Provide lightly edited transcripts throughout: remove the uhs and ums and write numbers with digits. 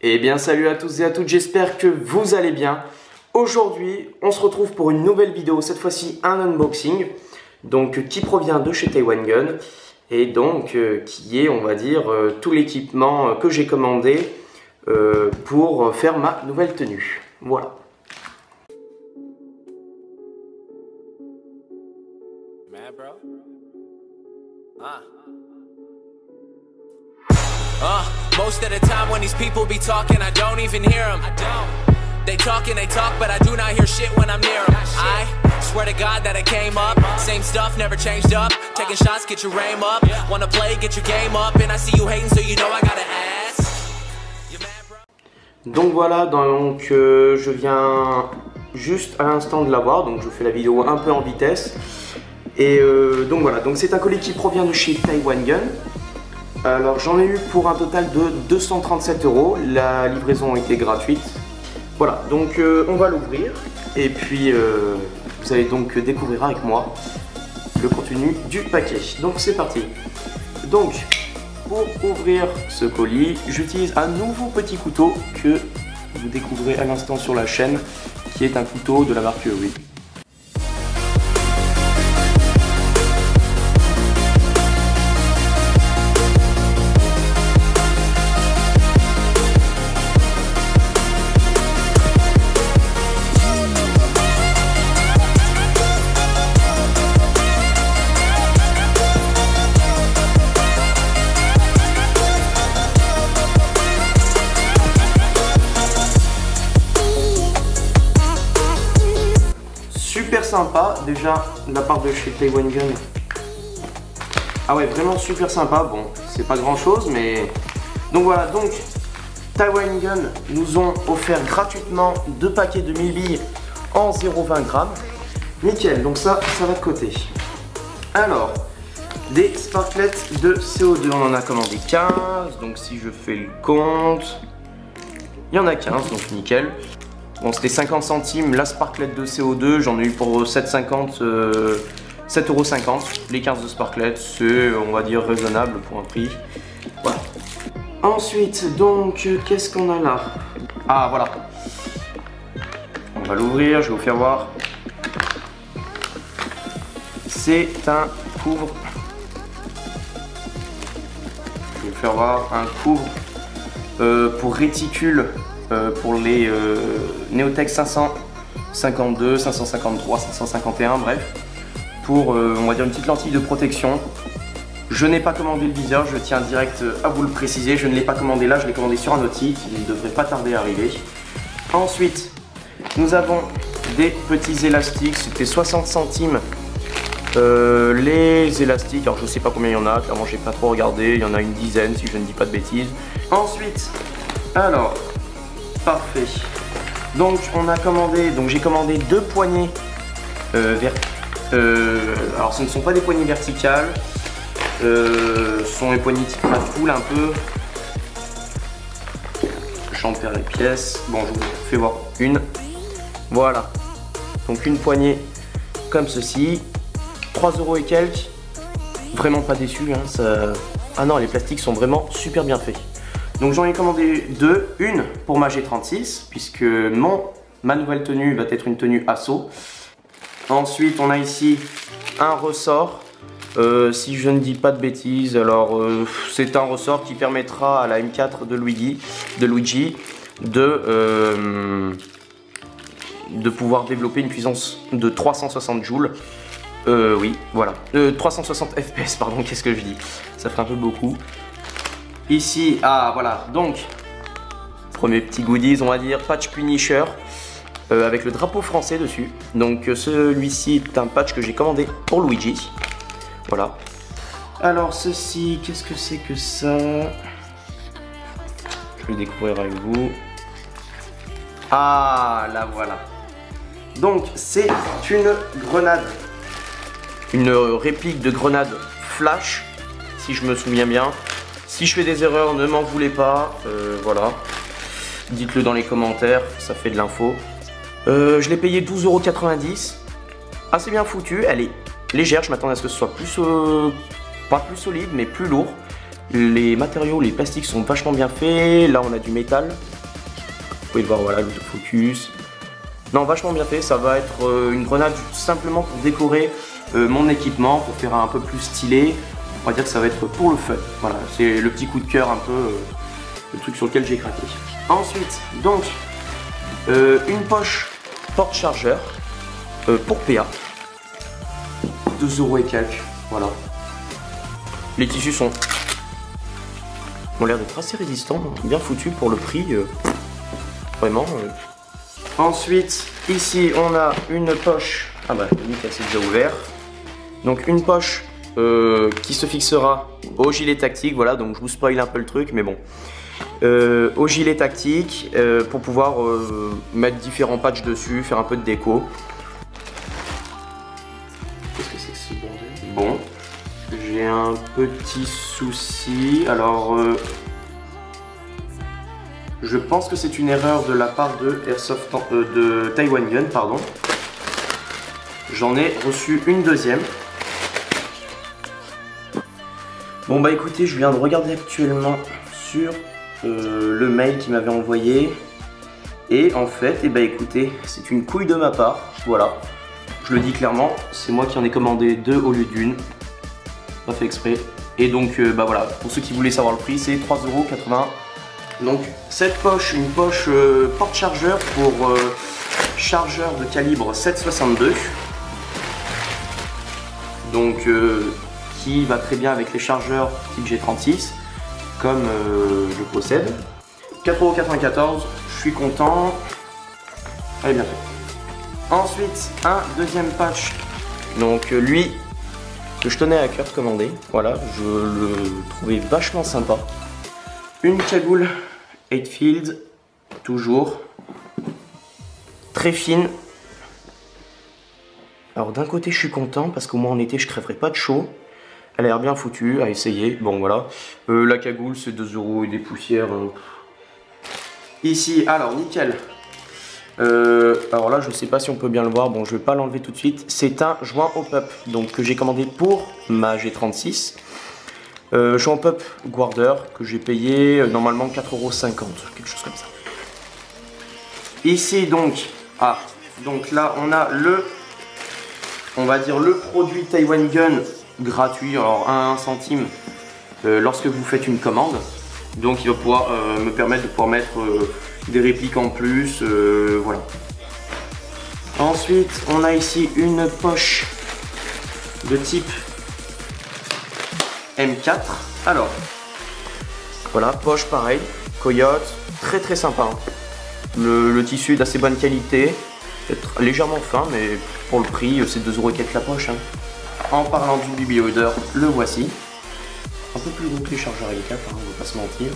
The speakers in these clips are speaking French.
Eh bien salut à tous et à toutes, j'espère que vous allez bien. Aujourd'hui, on se retrouve pour une nouvelle vidéo, cette fois-ci un unboxing, donc qui provient de chez Taiwan Gun, et donc qui est, on va dire, tout l'équipement que j'ai commandé pour faire ma nouvelle tenue. Voilà. Most of the time when these people be talking, I don't even hear them. They talk, but I do not hear shit when I'm near them. I swear to God that I came up, same stuff, never changed up. Taking shots, get your aim up. Wanna play, get your game up. And I see you hating, so you know I gotta ask. You mad, bro? Donc voilà, donc je viens juste à l'instant de l'avoir, donc je fais la vidéo un peu en vitesse. Et donc voilà, donc c'est un colis qui provient de chez Taiwan Gun. Alors j'en ai eu pour un total de 237 €, la livraison était gratuite. Voilà, donc on va l'ouvrir et puis vous allez donc découvrir avec moi le contenu du paquet. Donc c'est parti. Donc pour ouvrir ce colis, j'utilise un nouveau petit couteau que vous découvrez à l'instant sur la chaîne, qui est un couteau de la marque Uri. Super sympa déjà de la part de chez Taiwan Gun. Ah ouais, vraiment super sympa. Bon, c'est pas grand chose, mais donc voilà. Donc Taiwan Gun nous ont offert gratuitement 2 paquets de 1000 billes en 0,20 grammes. Nickel, donc ça va de côté. Alors, des sparklets de CO2, on en a commandé 15. Donc si je fais le compte, il y en a 15, donc nickel. Bon, c'était 50 centimes la sparklette de CO2, j'en ai eu pour 7,50 €. Les 15 de sparklette, c'est, on va dire, raisonnable pour un prix. Voilà. Ensuite, donc, qu'est-ce qu'on a là? Ah, voilà. On va l'ouvrir, je vais vous faire voir. C'est un couvre. Je vais vous faire voir un couvre pour réticule. Pour les Neotech 552, 553, 551, bref, pour on va dire une petite lentille de protection. Je n'ai pas commandé le viseur, je tiens direct à vous le préciser, je ne l'ai pas commandé là, je l'ai commandé sur un autre site, il ne devrait pas tarder à arriver. Ensuite, nous avons des petits élastiques, c'était 60 centimes les élastiques, alors je ne sais pas combien il y en a, clairement j'ai pas trop regardé, il y en a une dizaine si je ne dis pas de bêtises. Ensuite, alors, parfait. Donc on a commandé, donc j'ai commandé 2 poignées alors ce ne sont pas des poignées verticales, ce sont des poignées type poule un peu. J'empère les pièces. Bon, je vous fais voir une. Voilà. Donc une poignée comme ceci. 3 € et quelques. Vraiment pas déçu, hein, ça... Ah non, les plastiques sont vraiment super bien faits. Donc j'en ai commandé 2, une pour ma G36 puisque ma nouvelle tenue va être une tenue assaut. Ensuite on a ici un ressort, si je ne dis pas de bêtises, alors c'est un ressort qui permettra à la M4 de Luigi de pouvoir développer une puissance de 360 joules. Oui, voilà, 360 FPS, pardon, qu'est-ce que je dis? Ça fait un peu beaucoup. Ici, ah voilà, donc, premier petit goodies, on va dire, patch Punisher, avec le drapeau français dessus. Donc celui-ci est un patch que j'ai commandé pour Luigi. Voilà. Alors ceci, qu'est-ce que c'est que ça? Je vais découvrir avec vous. Ah, là voilà. Donc c'est une grenade. Une réplique de grenade flash, si je me souviens bien. Si je fais des erreurs, ne m'en voulez pas, voilà. Dites-le dans les commentaires, ça fait de l'info. Je l'ai payé 12,90 €. Assez bien foutu, elle est légère, je m'attendais à ce que ce soit plus, pas plus solide, mais plus lourd. Les matériaux, les plastiques sont vachement bien faits. Là, on a du métal. pouvez le voir, voilà, l'autofocus. Non, vachement bien fait, ça va être une grenade simplement pour décorer mon équipement, pour faire un peu plus stylé. On va dire que ça va être pour le fun. Voilà, c'est le petit coup de cœur un peu, le truc sur lequel j'ai craqué. Ensuite, donc, une poche porte-chargeur pour PA. 2 € et quelques, voilà. Les tissus ont l'air d'être assez résistants, bien foutus pour le prix, vraiment. Ensuite, ici, on a une poche, ah bah, nickel, c'est déjà ouvert. Donc une poche qui se fixera au gilet tactique, voilà, donc je vous spoil un peu le truc, mais bon. Au gilet tactique, pour pouvoir mettre différents patchs dessus, faire un peu de déco. Qu'est-ce que c'est que ce bordel? Bon, j'ai un petit souci, alors je pense que c'est une erreur de la part de Airsoft, de Taiwan Gun, pardon. J'en ai reçu une deuxième. Bon bah écoutez, je viens de regarder actuellement sur le mail qu'il m'avait envoyé. Et en fait, eh bah écoutez, c'est une couille de ma part, voilà. Je le dis clairement, c'est moi qui en ai commandé 2 au lieu d'une. Pas fait exprès. Et donc bah voilà, pour ceux qui voulaient savoir le prix, c'est 3,80 €. Donc cette poche, une poche porte-chargeur pour chargeur de calibre 7,62. Donc qui va très bien avec les chargeurs type G36 comme je possède. 4,94 €, je suis content. Elle est bien faite. Ensuite un deuxième patch, donc lui que je tenais à cœur de commander, voilà, je le trouvais vachement sympa. Une cagoule 8 Field, toujours très fine. Alors d'un côté je suis content parce qu'au moins en été je crèverai pas de chaud. Elle a l'air bien foutue à essayer. Bon voilà. La cagoule c'est 2 € et des poussières. Ici, alors nickel. Alors là je sais pas si on peut bien le voir. Bon, je vais pas l'enlever tout de suite. C'est un joint hop-up donc que j'ai commandé pour ma G36. Joint hop-up Guarder que j'ai payé normalement 4,50 €, quelque chose comme ça. Ici donc, donc là on a on va dire le produit Taiwan Gun gratuit, alors 1 centime lorsque vous faites une commande. Donc il va pouvoir me permettre de pouvoir mettre des répliques en plus, voilà. Ensuite on a ici une poche de type M4. Alors voilà, poche pareil, Coyote, très sympa. Hein. Le tissu est d'assez bonne qualité, peut-être légèrement fin, mais pour le prix c'est 2 € et quelques la poche. Hein. En parlant du baby holder, le voici. Un peu plus gros que les chargeurs L4, hein, on va pas se mentir.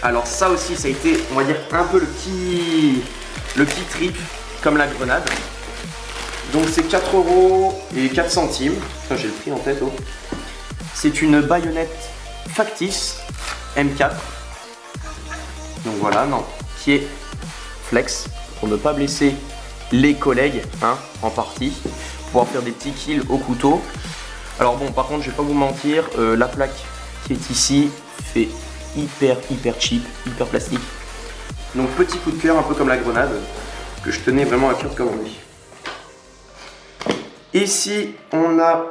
Alors ça aussi, ça a été, on va dire, un peu le petit trip, comme la grenade. Donc c'est 4 € et 4 centimes. Enfin, j'ai le prix en tête. Oh. C'est une baïonnette factice M4. Donc voilà, non, qui est flex pour ne pas blesser les collègues, hein, en partie, pouvoir faire des petits kills au couteau. Alors bon, par contre, je vais pas vous mentir, la plaque qui est ici fait hyper cheap, hyper plastique. Donc petit coup de cœur, un peu comme la grenade, que je tenais vraiment à cœur de commander. Ici, on a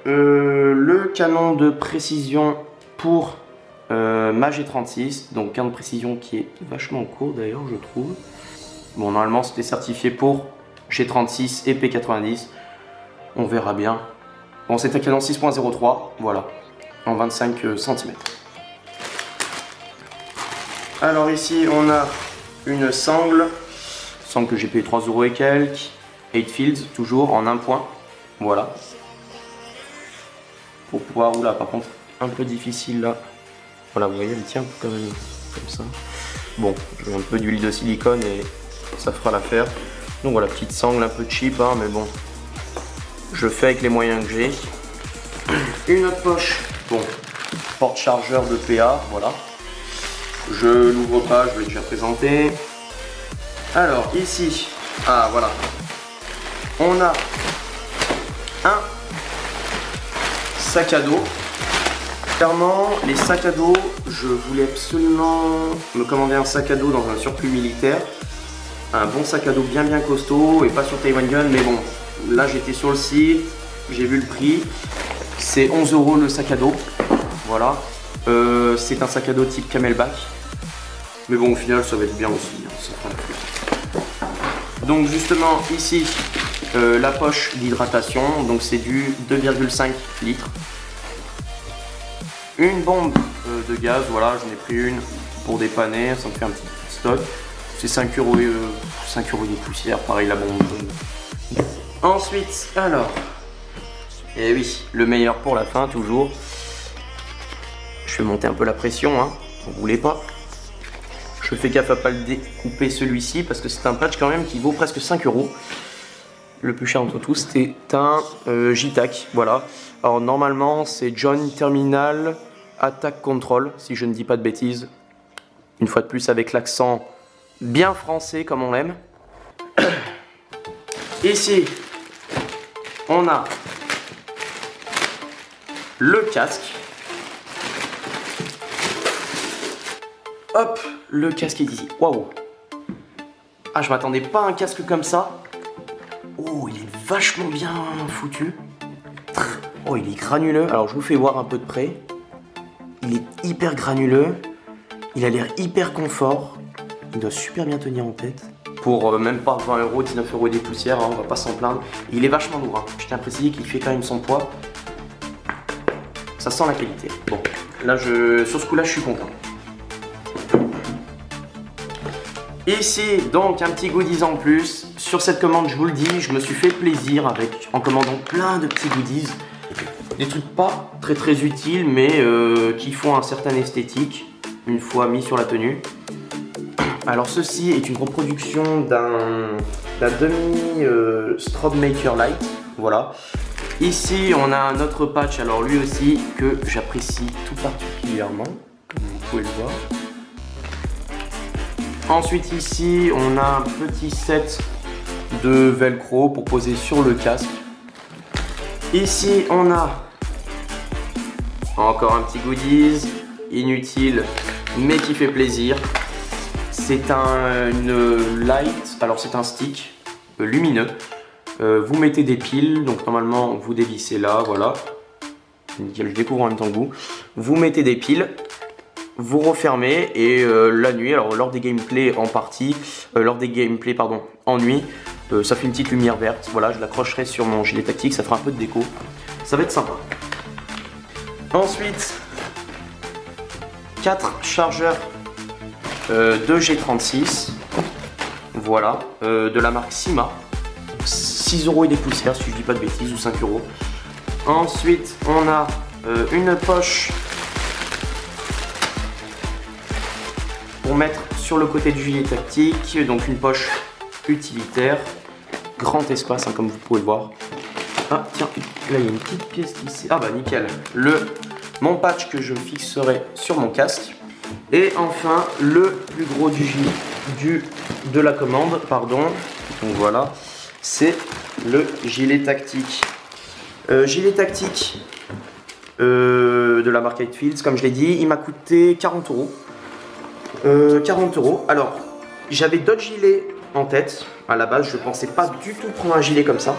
le canon de précision pour ma G36, donc canon de précision qui est vachement court d'ailleurs, je trouve. Bon, normalement c'était certifié pour G36 et P90, on verra bien. Bon, c'est un canon 6.03, voilà, en 25 cm. Alors ici on a une sangle que j'ai payé 3 € et quelques, 8 Fields, toujours en un point, voilà. Pour pouvoir, oula, par contre, un peu difficile là. Voilà, vous voyez, elle tient quand même comme ça. Bon, je mets un peu d'huile de silicone et ça fera l'affaire. Donc voilà, petite sangle un peu cheap, hein, mais bon, je fais avec les moyens que j'ai. Une autre poche, bon, porte-chargeur de PA, voilà. Je l'ouvre pas, je l'ai déjà présenté. Alors ici, ah voilà, on a un sac à dos. Clairement, les sacs à dos, je voulais absolument me commander un sac à dos dans un surplus militaire. Un bon sac à dos bien costaud et pas sur Taiwan Gun, mais bon, là j'étais sur le site, j'ai vu le prix. C'est 11 € le sac à dos, voilà. C'est un sac à dos type Camelback. Mais bon, au final, ça va être bien aussi, hein, ça fera l'affaire. Donc justement, ici, la poche d'hydratation, donc c'est du 2,5 litres. Une bombe de gaz, voilà, j'en ai pris une pour dépanner, ça me fait un petit stock. C'est 5 € des poussières, pareil la bombe. Ensuite, alors, et oui, le meilleur pour la fin, toujours. Je vais monter un peu la pression, hein, vous voulez pas. Je fais gaffe à pas le découper celui-ci parce que c'est un patch quand même qui vaut presque 5 €. Le plus cher entre tous, c'est un JTAC, voilà. Alors normalement c'est Joint Terminal Attack Control, si je ne dis pas de bêtises. Une fois de plus avec l'accent bien français comme on l'aime. Ici, on a le casque. Hop, le casque est ici. Waouh! Ah, je m'attendais pas à un casque comme ça. Oh, il est vachement bien foutu. Oh, il est granuleux. Alors, je vous fais voir un peu de près. Il est hyper granuleux. Il a l'air hyper confort. Il doit super bien tenir en tête. Pour même pas 20 €, 19 € des poussières, hein, on va pas s'en plaindre. Il est vachement lourd. Hein. Je tiens à préciser qu'il fait quand même son poids. Ça sent la qualité. Bon, là, sur ce coup-là, je suis content. Ici, donc, un petit goodies en plus. Sur cette commande, je vous le dis, je me suis fait plaisir en commandant plein de petits goodies. Des trucs pas très utiles, mais qui font un certain esthétique, une fois mis sur la tenue. Alors, ceci est une reproduction d'un demi Strobe Maker Light. Voilà. Ici, on a un autre patch, alors lui aussi, que j'apprécie tout particulièrement, comme vous pouvez le voir. Ensuite ici on a un petit set de velcro pour poser sur le casque. Ici on a encore un petit goodies inutile mais qui fait plaisir. C'est une light, alors c'est un stick lumineux. Vous mettez des piles, donc normalement vous dévissez là, voilà. Nickel, je découvre en même temps que vous. Vous mettez des piles. Vous refermez et la nuit, alors lors des gameplays en nuit, ça fait une petite lumière verte. Voilà, je l'accrocherai sur mon gilet tactique, ça fera un peu de déco. Ça va être sympa. Ensuite, 4 chargeurs de G36. Voilà, de la marque Sima. 6 € et des poussières, si je dis pas de bêtises, ou 5 €. Ensuite, on a une poche pour mettre sur le côté du gilet tactique, donc une poche utilitaire, grand espace hein, comme vous pouvez le voir. Ah tiens, là il y a une petite pièce ici, ah bah nickel, mon patch que je fixerai sur mon casque. Et enfin le plus gros de la commande, pardon, donc voilà, c'est le gilet tactique. Gilet tactique de la marque Highfields, comme je l'ai dit, il m'a coûté 40 €. 40 €. Alors, j'avais d'autres gilets en tête. À la base, je pensais pas du tout prendre un gilet comme ça.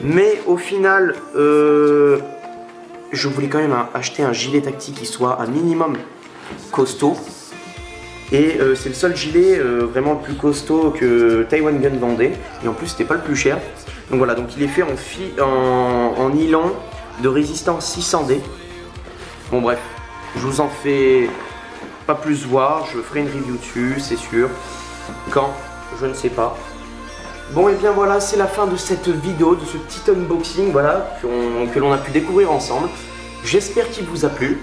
Mais au final, je voulais quand même acheter un gilet tactique qui soit un minimum costaud. Et c'est le seul gilet vraiment le plus costaud que Taiwan Gun vendait. Et en plus, c'était pas le plus cher. Donc voilà, donc il est fait en nylon de résistance 600D. Bon bref, je vous en fais pas plus voir, je ferai une review dessus, c'est sûr. Quand, je ne sais pas. Bon et bien voilà, c'est la fin de cette vidéo, de ce petit unboxing, voilà, que l'on a pu découvrir ensemble. J'espère qu'il vous a plu.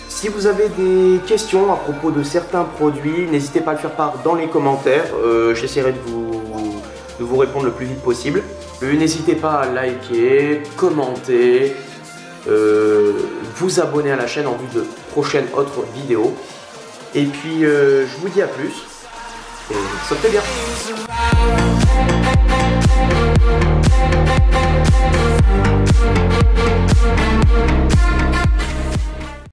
Si vous avez des questions à propos de certains produits, n'hésitez pas à le faire part dans les commentaires. J'essaierai de vous répondre le plus vite possible. N'hésitez pas à liker, commenter, vous abonner à la chaîne en vue de prochaines autres vidéos. Et puis je vous dis à plus et sortez bien.